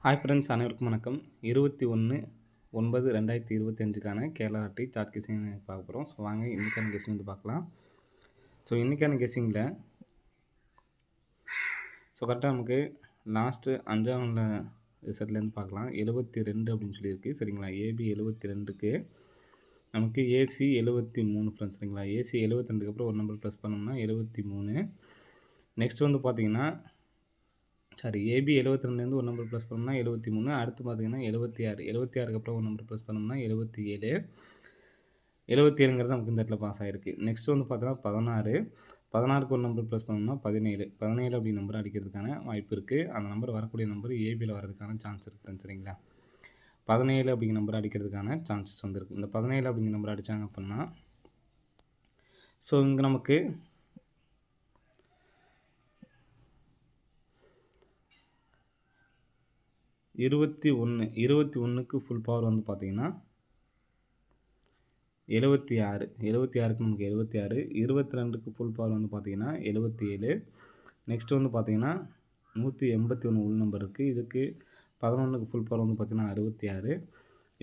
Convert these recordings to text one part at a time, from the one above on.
Hi friends, அனைவருக்கும் வணக்கம். 21/9/2025க்கான Kerala lottery chart guessing பார்க்க போகிறோம். ஸோ வாங்க இன்றைக்கான கெஸ்ஸிங் வந்து பார்க்கலாம். ஸோ இன்றைக்கான கெஸ்ஸிங்கில் கரெக்டாக நமக்கு லாஸ்ட்டு 5ஆம் ரிசல்ட்லேருந்து பார்க்கலாம். 72 அப்படின்னு சொல்லியிருக்கு. சரிங்களா, ஏபி 72க்கு நமக்கு ஏசி 73 ஃப்ரெண்ட்ஸ். சரிங்களா, ஏசி 72க்கு அப்புறம் ஒரு நம்பர் ப்ளஸ் பண்ணோம்னா 73. நெக்ஸ்ட் வந்து பார்த்தீங்கன்னா ஏபி 72லேருந்து ஒரு நம்பர் ப்ளஸ் பண்ணோம்னா 73. அடுத்து பார்த்தீங்கன்னா 76. 76க்கு அப்புறம் ஒரு நம்பர் ப்ளஸ் பண்ணோம்னா 77. 77ங்கிறது நமக்கு இந்த இடத்துல பாஸ் ஆகிருக்கு. நெக்ஸ்ட் வந்து பார்த்தீங்கன்னா 16. 16க்கு ஒரு நம்பர் ப்ளஸ் பண்ணோம்னா 17. 17 அப்படி நம்பர் அடிக்கிறதுக்கான வாய்ப்பு இருக்குது. அந்த நம்பர் வரக்கூடிய நம்பர் ஏபியில் வரதுக்கான சான்ஸ் இருக்குது. சரிங்களா, 17 அப்படிங்கிற நம்பர் அடிக்கிறதுக்கான சான்சஸ் வந்துருக்கு. இந்த 17 அப்படிங்கிற நம்பர் அடித்தாங்க அப்படின்னா ஸோ இங்கே நமக்கு 21க்கு ஃபுல் பவர் வந்து பார்த்தீங்கன்னா 76. 76க்கு நமக்கு 76. 22க்கு ஃபுல் பவர் வந்து பார்த்தீங்கன்னா 77. நெக்ஸ்ட் வந்து பார்த்தீங்கன்னா 181 உள் நம்பர் இருக்குது. இதுக்கு 11க்கு ஃபுல் பவர் வந்து பார்த்தீங்கன்னா 66.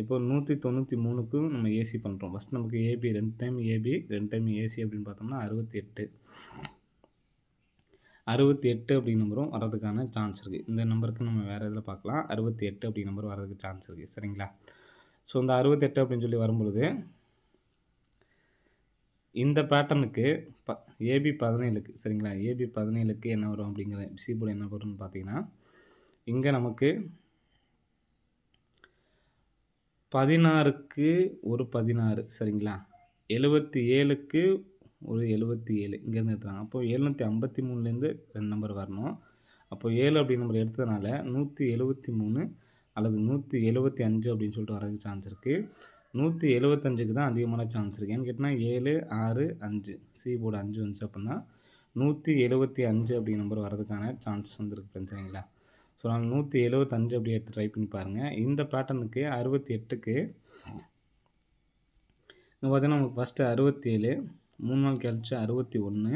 இப்போ 193க்கும் நம்ம ஏசி பண்ணுறோம். ஃபஸ்ட் நமக்கு AB 2 time AB 2 time AC அப்படின்னு பார்த்தோம்னா 68. 68 அப்படிங்கிற நம்பரும் வரதுக்கான சான்ஸ் இருக்குது. இந்த நம்பருக்கு நம்ம வேறு இதில் பார்க்கலாம். 68 அப்படிங்கிற நம்பர் வரதுக்கு சான்ஸ் இருக்குது. சரிங்களா, ஸோ இந்த 68 அப்படின்னு சொல்லி வரும்பொழுது இந்த பேட்டர்னுக்கு ஏபி 17க்கு சரிங்களா, ஏபி 17க்கு என்ன வரும் அப்படிங்கிற சிபோர்டு என்ன வரும்னு பார்த்தீங்கன்னா இங்கே நமக்கு 16க்கு ஒரு 16. சரிங்களா, 77க்கு ஒரு 77 இங்கேருந்து எடுத்துறாங்க. அப்போ 753லேருந்து 2 நம்பர் வரணும். அப்போ 7 அப்படி நம்பர் எடுத்ததுனால 173 அல்லது 175 அப்படின்னு சொல்லிட்டு வரதுக்கு சான்ஸ் இருக்குது. 175க்கு தான் அதிகமான சான்ஸ் இருக்குது. ஏன்னு கேட்டால் 7, 6, 5 சி போர்டு 5 வந்துச்சு அப்படின்னா 175 அப்படி நம்பர் வரதுக்கான சான்ஸ் வந்துருக்கு ஃப்ரெண்ட்ஸ். சரிங்களா, ஸோ நாங்கள் 175 அப்படி எடுத்து ட்ரை பண்ணி பாருங்கள். இந்த பேட்டர்னுக்கு 68க்கு பார்த்தீங்கன்னா நமக்கு ஃபஸ்ட்டு 67, 3 நாள் கழிச்சு 61,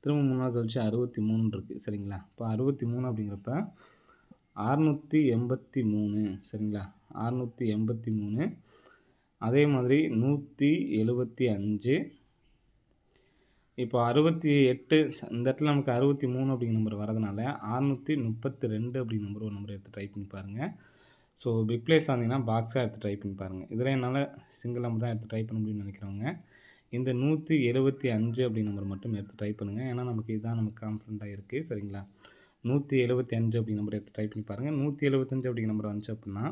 திரும்ப 3 நாள் கழிச்சு 63 இருக்குது. சரிங்களா, இப்போ 63 அப்படிங்கிறப்ப 683. சரிங்களா, 683. அதே மாதிரி 175. இப்போ 68 இந்த இடத்துல நமக்கு 63 அப்படிங்கிற நம்பர் வரதுனால 632 அப்படிங்கிற நம்பர் ஒரு நம்பர் எடுத்து ட்ரை பண்ணி பாருங்கள். ஸோ பிக் பிளேஸ் ஆனீங்கன்னா பாக்ஸாக எடுத்து ட்ரை பண்ணி பாருங்கள். இதில் என்னால் சிங்கிள் நம்பர் தான் எடுத்து ட்ரை பண்ண முடியும்னு நினைக்கிறவங்க இந்த 175 அப்படிங்கிற நம்பர் மட்டும் எடுத்து ட்ரை பண்ணுங்கள். ஏன்னா நமக்கு இதுதான் நமக்கு கான்ஃபிடண்ட்டாக இருக்குது. சரிங்களா, 175 அப்படிங்கிற நம்பர் எடுத்து ட்ரை பண்ணி பாருங்கள். 175 அப்படிங்கிற நம்பர் வந்துச்சு அப்படின்னா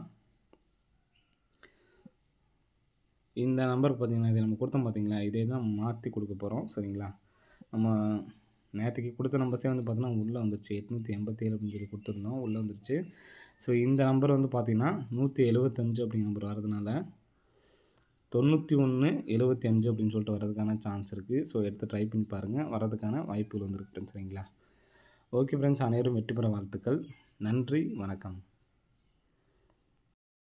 இந்த நம்பர் பார்த்தீங்கன்னா இது நம்ம கொடுத்தோம் பார்த்தீங்களா, இதே தான் மாற்றி கொடுக்க போகிறோம். சரிங்களா, நம்ம நேற்றுக்கு கொடுத்த நம்பர்ஸே வந்து பார்த்தீங்கன்னா உள்ளே வந்துருச்சு. 887 அப்படின்னு சொல்லி கொடுத்துருந்தோம், உள்ளே வந்துருச்சு. ஸோ இந்த நம்பர் வந்து பார்த்தீங்கன்னா 175 அப்படிங்கிற நம்பர் வரதுனால 9175 அப்படின்னு சொல்லிட்டு வரதுக்கான சான்ஸ் இருக்குது. ஸோ எடுத்து ட்ரை பண்ணி பாருங்கள், வரதுக்கான வாய்ப்புகள் வந்துருக்கு. சரிங்களா, ஓகே ஃப்ரெண்ட்ஸ், அனைவரும் வெற்றி பெற வாழ்த்துக்கள். நன்றி, வணக்கம்.